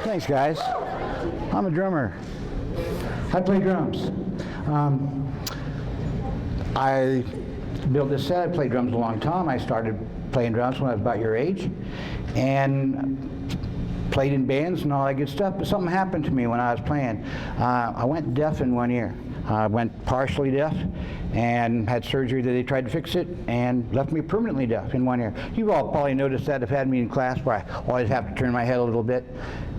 Thanks, guys. I'm a drummer. I play drums. I built this set. I played drums a long time. I started playing drums when I was about your age, and played in bands and all that good stuff. But something happened to me when I was playing. I went deaf in 1 year. I went partially deaf and had surgery that they tried to fix it and left me permanently deaf in 1 year. You've all probably noticed that, have had me in class where I always have to turn my head a little bit.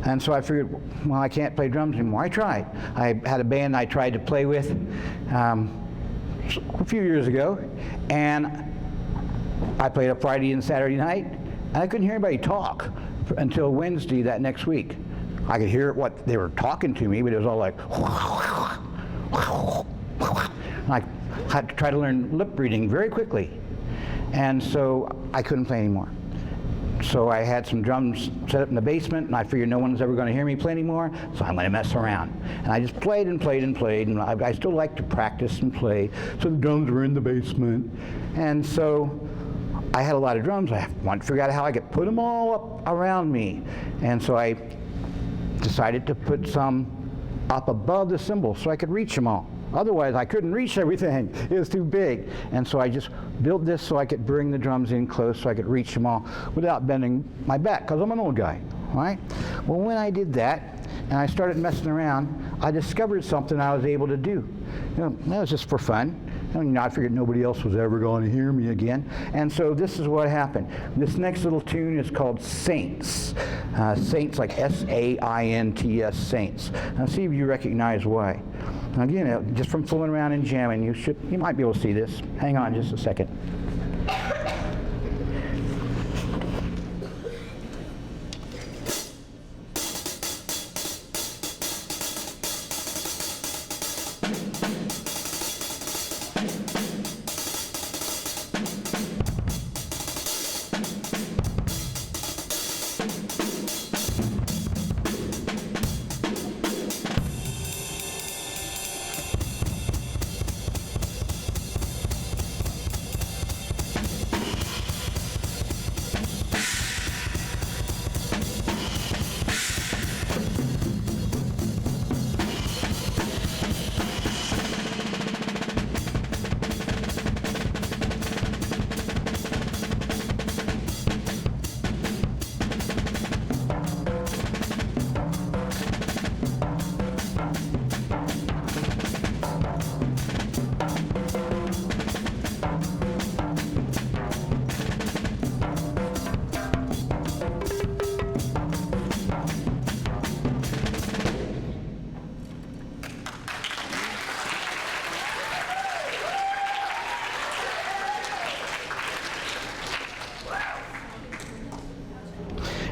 And so I figured, well, I can't play drums anymore. I tried. I had a band I tried to play with a few years ago, and I played a Friday and Saturday night, and I couldn't hear anybody talk until Wednesday that next week. I could hear what they were talking to me, but it was all like, I had to try to learn lip reading very quickly, and so I couldn't play anymore. So I had some drums set up in the basement, and I figured no one's ever going to hear me play anymore, so I'm going to mess around. And I just played and played and played, and I still like to practice and play, so the drums were in the basement. And so I had a lot of drums. I wanted to figure out how I could put them all up around me. And so I decided to put some up above the cymbals so I could reach them all. Otherwise, I couldn't reach everything. It was too big. And so I just built this so I could bring the drums in close so I could reach them all without bending my back, because I'm an old guy, right? Well, when I did that and I started messing around, I discovered something I was able to do. You know, that was just for fun. I figured nobody else was ever going to hear me again. And so this is what happened. This next little tune is called Saints. Saints, like S-A-I-N-T-S, Saints. Now see if you recognize why. Now, again, just from fooling around and jamming, you might be able to see this. Hang on just a second.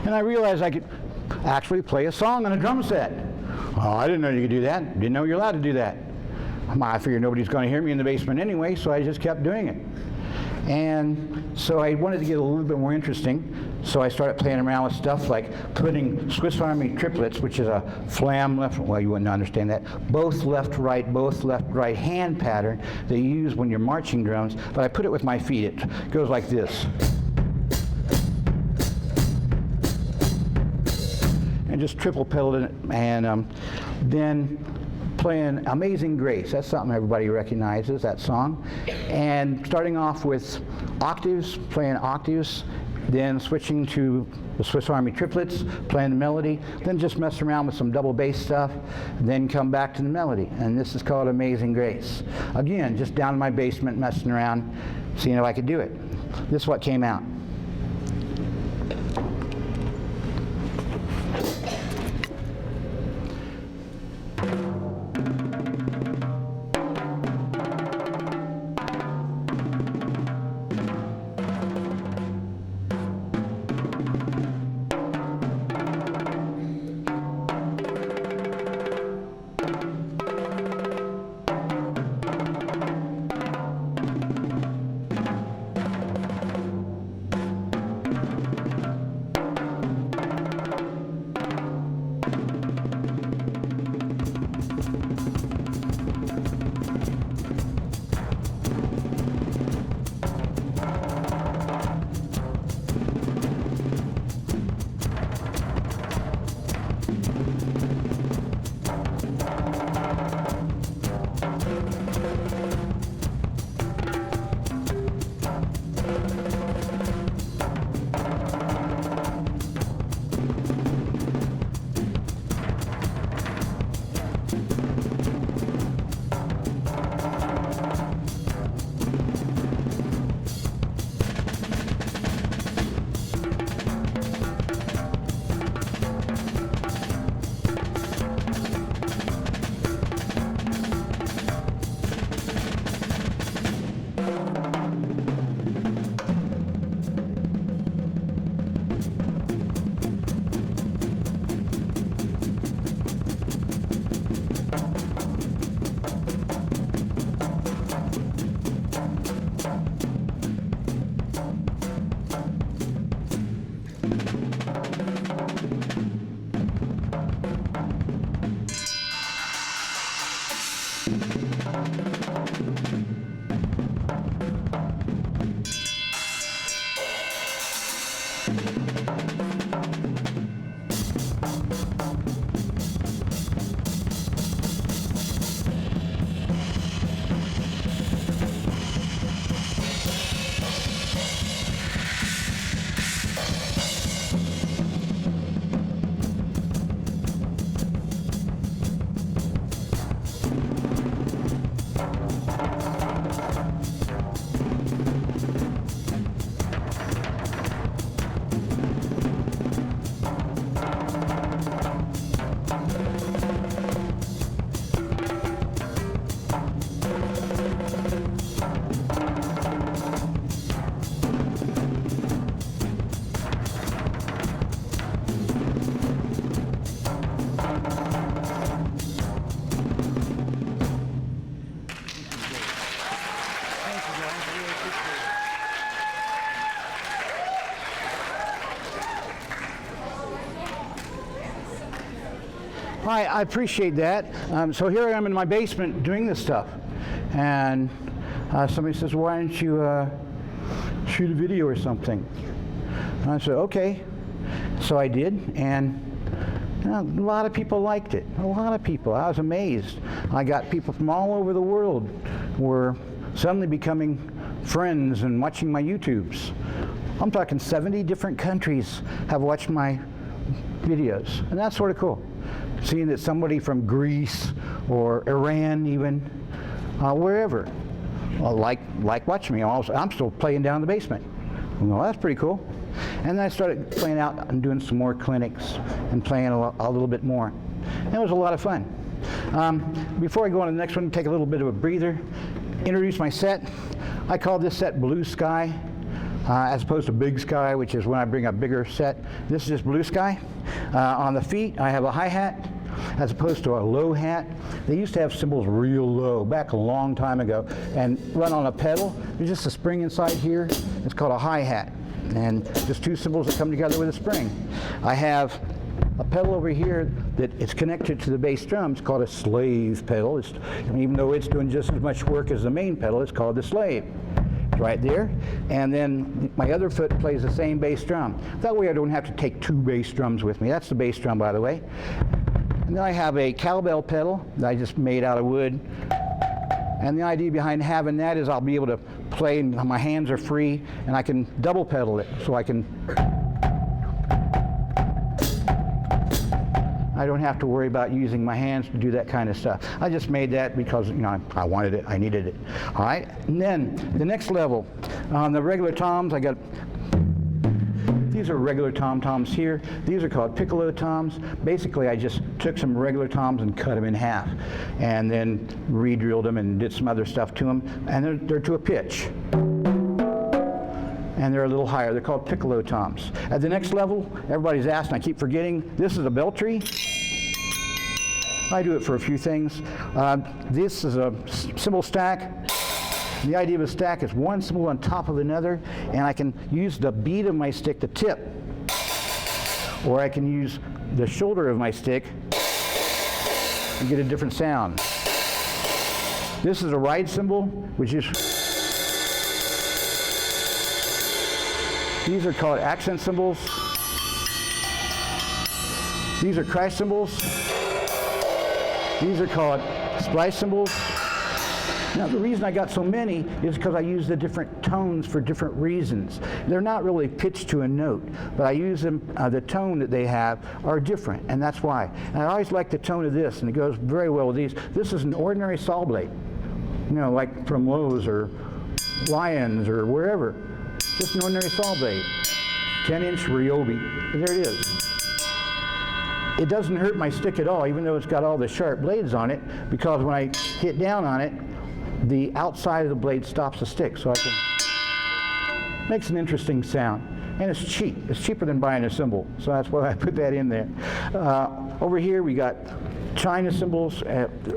And I realized I could actually play a song on a drum set. Oh, I didn't know you could do that. Didn't know you're allowed to do that. I figured nobody's going to hear me in the basement anyway, so I just kept doing it. And so I wanted to get a little bit more interesting, so I started playing around with stuff like putting Swiss Army triplets, which is a flam left, well, you wouldn't understand that, both left, right hand pattern that you use when you're marching drums, but I put it with my feet. It goes like this. And just triple pedaled it, and then playing Amazing Grace. That's something everybody recognizes, that song. And starting off with octaves, playing octaves, then switching to the Swiss Army triplets, playing the melody, then just mess around with some double bass stuff, then come back to the melody. And this is called Amazing Grace. Again, just down in my basement messing around, seeing if I could do it. This is what came out. I appreciate that. So here I am in my basement doing this stuff. And somebody says, why don't you shoot a video or something? And I said, okay. So I did, and a lot of people liked it. A lot of people. I was amazed. I got people from all over the world were suddenly becoming friends and watching my YouTubes. I'm talking 70 different countries have watched my videos, and that's sort of cool. Seeing that somebody from Greece or Iran even, wherever, like watching me. I'm still playing down in the basement. Well, that's pretty cool. And then I started playing out and doing some more clinics and playing a little bit more. And it was a lot of fun. Before I go on to the next one, take a little bit of a breather, introduce my set. I call this set Blue Sky, as opposed to Big Sky, which is when I bring a bigger set. This is just Blue Sky. On the feet, I have a hi-hat, as opposed to a low hat. They used to have cymbals real low back a long time ago and run on a pedal. There's just a spring inside here. It's called a hi-hat, and just two cymbals that come together with a spring. I have a pedal over here that is connected to the bass drum. It's called a slave pedal. Even though it's doing just as much work as the main pedal, it's called the slave. It's right there. And then my other foot plays the same bass drum. That way I don't have to take two bass drums with me. That's the bass drum, by the way. And then I have a cowbell pedal that I just made out of wood. And the idea behind having that is I'll be able to play, and my hands are free, and I can double pedal it, so I don't have to worry about using my hands to do that kind of stuff. I just made that because, I wanted it, I needed it. All right, and then the next level, on the regular toms, I got, these are regular tom-toms here. These are called piccolo toms. Basically, I just took some regular toms and cut them in half, and then re-drilled them and did some other stuff to them, and they're to a pitch. And they're a little higher. They're called piccolo toms. At the next level, everybody's asked, and I keep forgetting, this is a bell tree. I do it for a few things. This is a cymbal stack. The idea of a stack is one cymbal on top of another, and I can use the bead of my stick, the tip, or I can use the shoulder of my stick and get a different sound. This is a ride cymbal, which is, these are called accent cymbals. These are crash cymbals. These are called splice cymbals. Now, the reason I got so many is because I use the different tones for different reasons. They're not really pitched to a note, but I use them, the tone that they have are different, and that's why. And I always like the tone of this, and it goes very well with these. This is an ordinary saw blade, like from Lowe's or Lyons or wherever. Just an ordinary saw blade, 10-inch Ryobi. There it is. It doesn't hurt my stick at all, even though it's got all the sharp blades on it, because when I hit down on it, the outside of the blade stops the stick, so I can, makes an interesting sound. And it's cheap. It's cheaper than buying a cymbal, so that's why I put that in there. Over here we got China cymbals.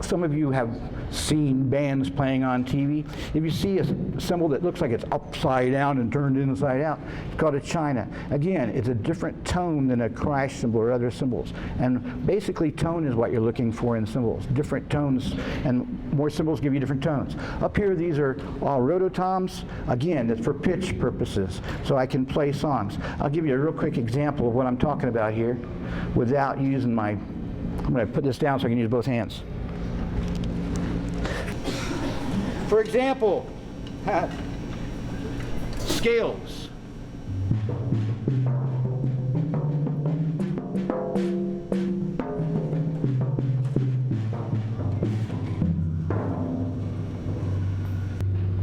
Some of you have seen bands playing on TV. If you see a cymbal that looks like it's upside down and turned inside out, it's called a China. Again, it's a different tone than a crash cymbal or other cymbals. And basically tone is what you're looking for in cymbals. Different tones, and more cymbals give you different tones. Up here, these are all rototoms. Again, it's for pitch purposes, so I can play songs. I'll give you a real quick example of what I'm talking about here without using my, I'm going to put this down so I can use both hands. For example, scales.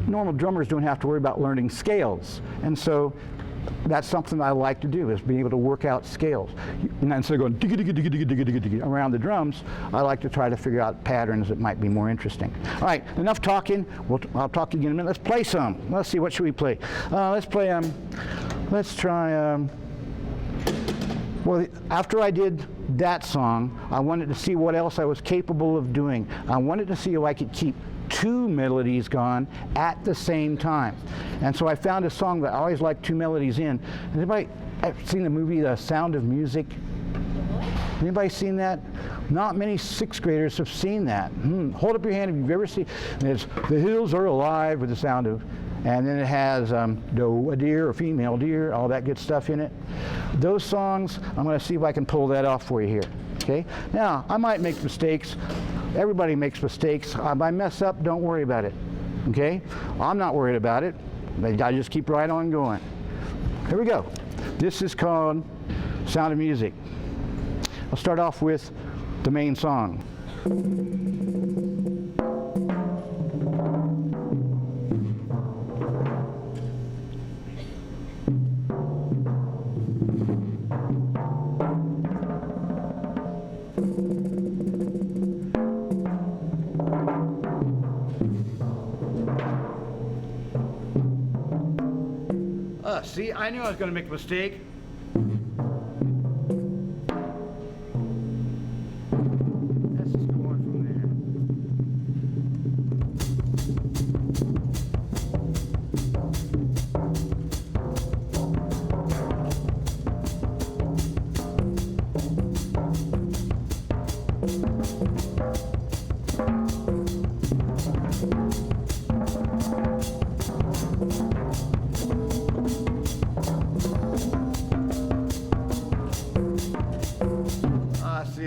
Normal drummers don't have to worry about learning scales, and so that's something I like to do, is being able to work out scales. And instead of going digga digga digga digga digga digga digga around the drums, I like to try to figure out patterns that might be more interesting. All right, enough talking. I'll talk again in a minute. Let's play some. Let's see, what should we play? Let's try, well, after I did that song, I wanted to see what else I was capable of doing. I wanted to see if I could keep two melodies gone at the same time. And so I found a song that I always like two melodies in. Has anybody ever seen the movie The Sound of Music? Anybody seen that? Not many sixth graders have seen that. Hold up your hand if you've ever seen. It's "The Hills Are Alive" with the sound of, and then it has doe, a deer, or female deer, all that good stuff in it. Those songs, I'm going to see if I can pull that off for you here. Okay? Now, I might make mistakes. Everybody makes mistakes. If I mess up, don't worry about it. Okay? I'm not worried about it. I just keep right on going. Here we go. This is called Sound of Music. I'll start off with the main song. See, I knew I was going to make a mistake. Let's just go on from there.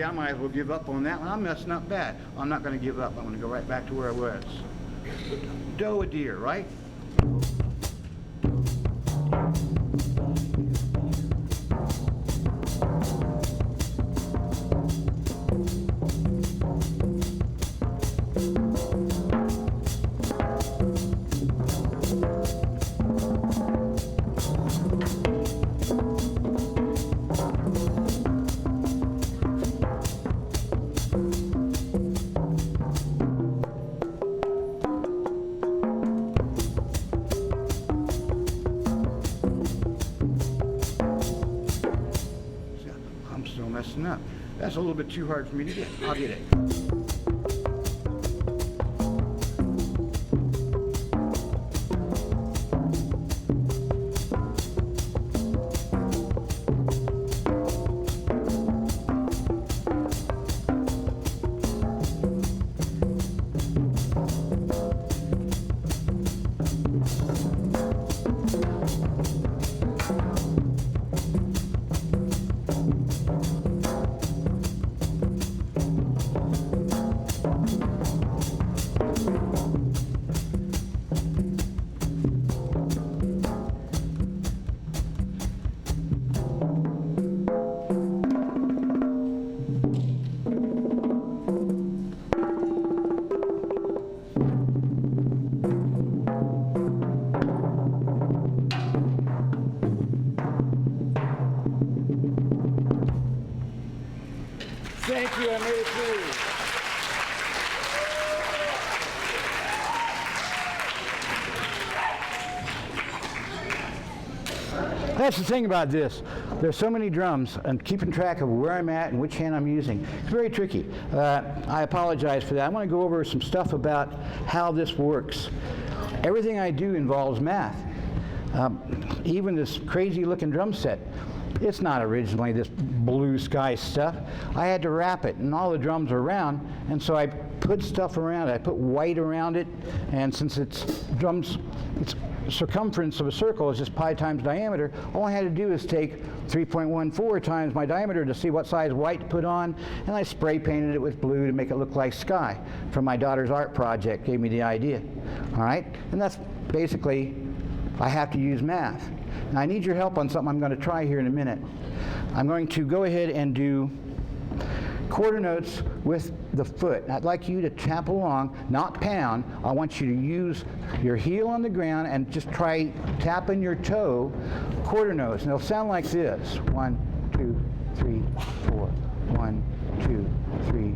I might as well give up on that one. I'm messing up bad. I'm not going to give up. I'm going to go right back to where I was. Doe, a deer, right? Messing up. That's a little bit too hard for me to get. I'll get it. Thank you, I made it through. That's the thing about this. There's so many drums, and keeping track of where I'm at and which hand I'm using, it's very tricky. I apologize for that. I want to go over some stuff about how this works. Everything I do involves math. Even this crazy looking drum set, it's not originally this blue sky stuff. I had to wrap it, and all the drums are round, and so I put stuff around it. I put white around it, and since it's circumference of a circle is just pi times diameter, all I had to do is take 3.14 times my diameter to see what size white to put on, and I spray painted it with blue to make it look like sky. From my daughter's art project, gave me the idea. All right, and that's basically, I have to use math. Now I need your help on something I'm going to try here in a minute. I'm going to go ahead and do quarter notes with the foot. I'd like you to tap along, not pound. I want you to use your heel on the ground and just try tapping your toe quarter notes. And they'll sound like this. 1, 2, 3, 4. 1, 2, 3.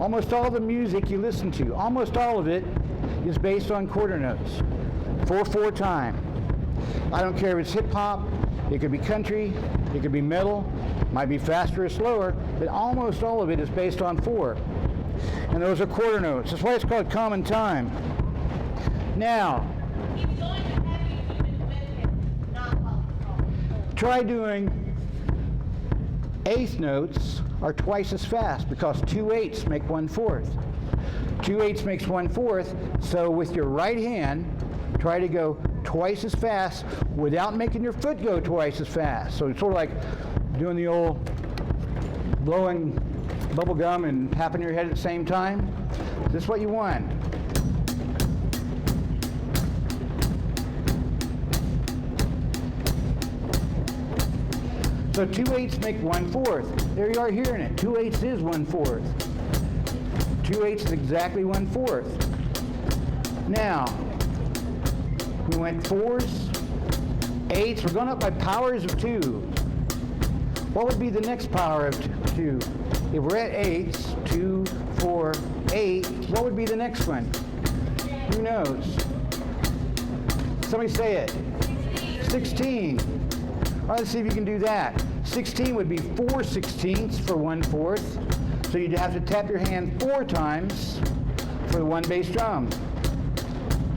Almost all the music you listen to, almost all of it is based on quarter notes. 4/4 time. I don't care if it's hip hop, it could be country, it could be metal, might be faster or slower, but almost all of it is based on 4. And those are quarter notes. That's why it's called common time. Now, try doing eighth notes are twice as fast because 2/8 make 1/4. 2/8 makes 1/4, so with your right hand, try to go twice as fast without making your foot go twice as fast. So it's sort of like doing the old blowing bubble gum and tapping your head at the same time. Is this what you want? So 2/8 make 1/4. There you are hearing it. 2/8 is 1/4. 2/8 is exactly 1/4. Now, we went 4s, 8s. We're going up by powers of 2. What would be the next power of 2? If we're at 8s, 2, 4, 8, what would be the next one? Who knows? Somebody say it. 16. All right, let's see if you can do that. 16 would be 4/16 for 1/4. So you'd have to tap your hand 4 times for the one bass drum.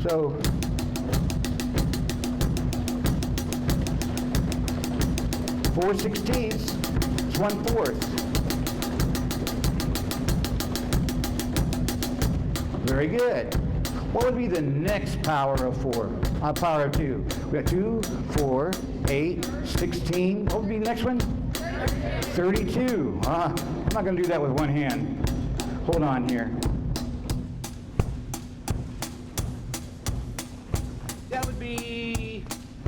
So four 16ths is 1/4. Very good. What would be the next power of 4? Power of 2. We got 2, 4, 8, 16. What would be the next one? 32. I'm not going to do that with one hand. Hold on here. That would be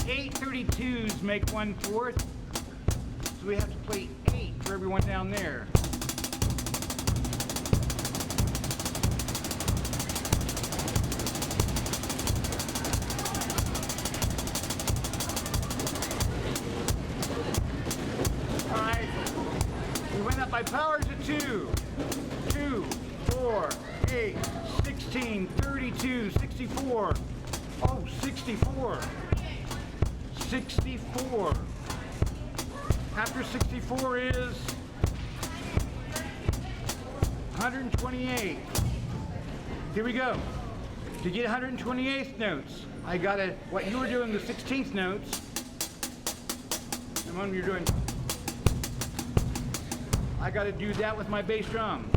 8 32s make 1/4. So we have to play 8 for everyone down there. By powers of 2. 2, 4, 8, 16, 32, 64. Oh, 64. 64. After 64 is 128. Here we go. To get 128th notes, I got it. What you were doing, the 16th notes, and when you're doing, I got to do that with my bass drum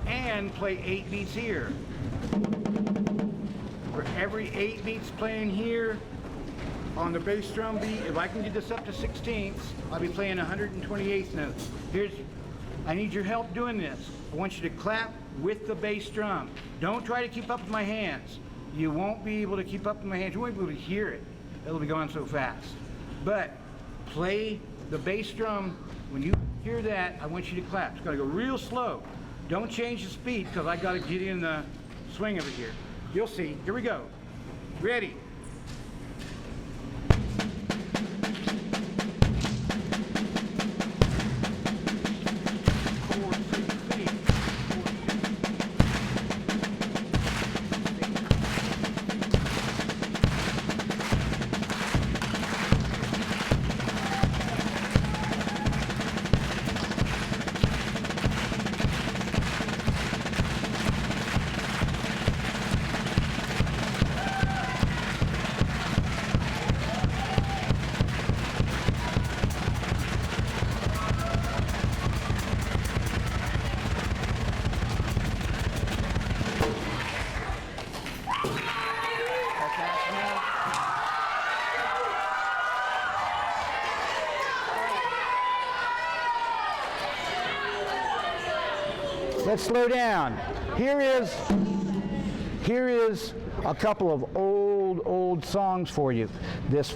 and play 8 beats here. For every 8 beats playing here on the bass drum beat, if I can get this up to 16ths, I'll be playing 128th notes. I need your help doing this. I want you to clap with the bass drum. Don't try to keep up with my hands. You won't be able to keep up with my hands. You won't be able to hear it. It'll be going so fast. But play the bass drum. When you hear that, I want you to clap. It's got to go real slow. Don't change the speed because I got to get in the swing of it here. You'll see. Here we go. Ready. Let's slow down. Here is a couple of old songs for you. This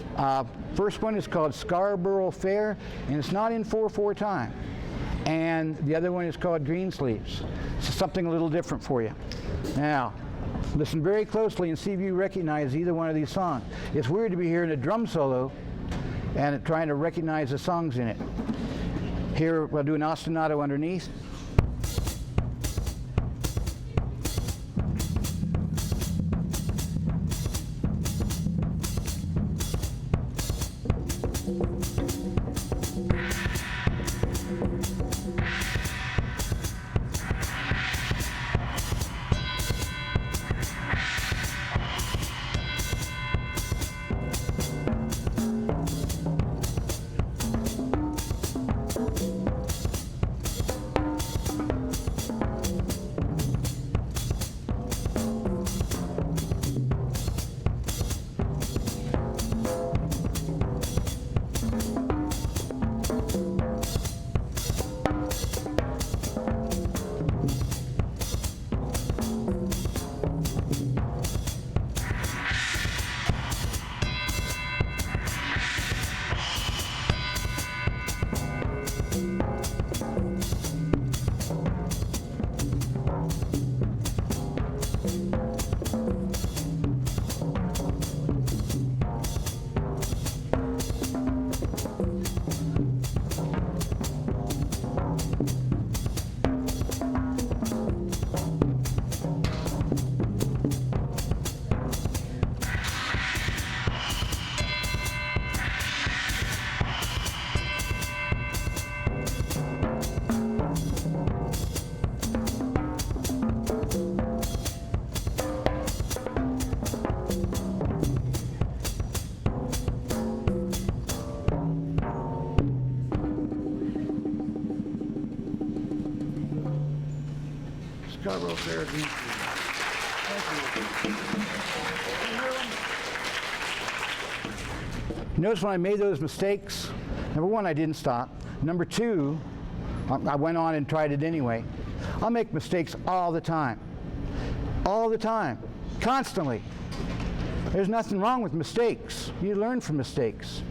first one is called Scarborough Fair, and it's not in 4/4 time. And the other one is called Greensleeves. It's something a little different for you. Now, listen very closely and see if you recognize either one of these songs. It's weird to be hearing a drum solo and trying to recognize the songs in it. Here, we'll do an ostinato underneath. Scarborough Fair again. Thank you. Notice when I made those mistakes, number one, I didn't stop. Number two, I went on and tried it anyway. I'll make mistakes all the time. All the time. Constantly. There's nothing wrong with mistakes. You learn from mistakes.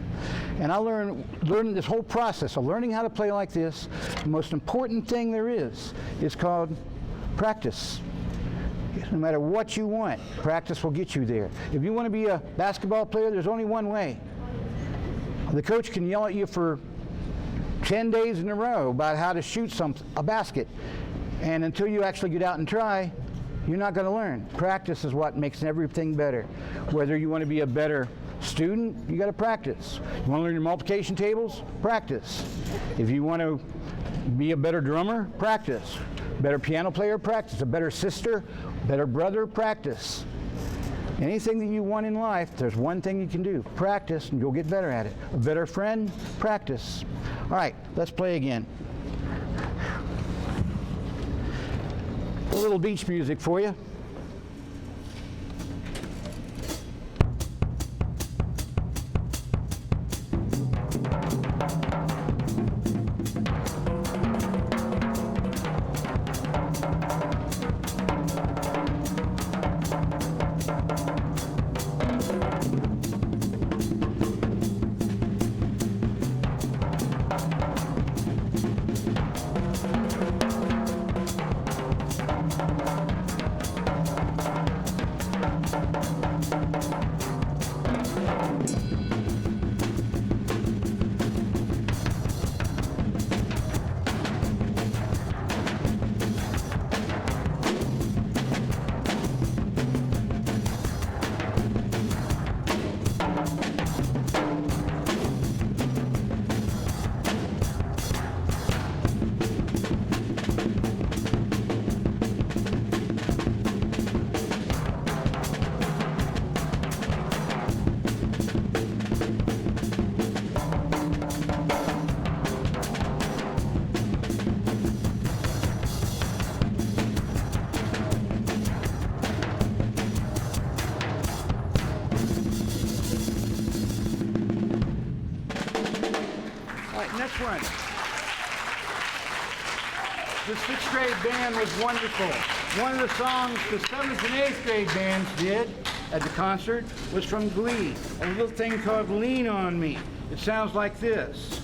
And I learned this whole process of learning how to play like this. The most important thing there is called practice. No matter what you want, practice will get you there. If you want to be a basketball player, there's only one way. The coach can yell at you for 10 days in a row about how to shoot a basket. And until you actually get out and try, you're not going to learn. Practice is what makes everything better. Whether you want to be a better student, you got to practice. You want to learn your multiplication tables? Practice. If you want to be a better drummer? Practice. Better piano player? Practice. A better sister? Better brother? Practice. Anything that you want in life, there's one thing you can do. Practice, and you'll get better at it. A better friend? Practice. All right, let's play again. A little beach music for you. Next one. The 6th grade band was wonderful. One of the songs the 7th and 8th grade bands did at the concert was from Glee, a little thing called Lean on Me. It sounds like this.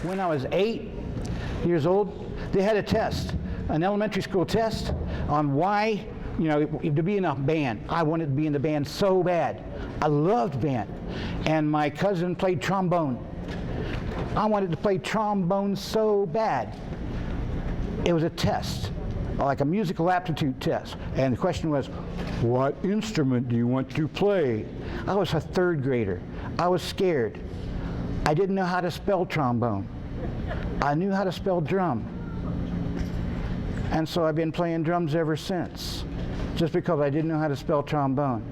When I was 8 years old, they had a test, an elementary school test on why, to be in a band. I wanted to be in the band so bad. I loved band. And my cousin played trombone. I wanted to play trombone so bad. It was a test. like a musical aptitude test. And the question was, what instrument do you want to play? I was a third grader. I was scared. I didn't know how to spell trombone. I knew how to spell drum. And so I've been playing drums ever since, just because I didn't know how to spell trombone.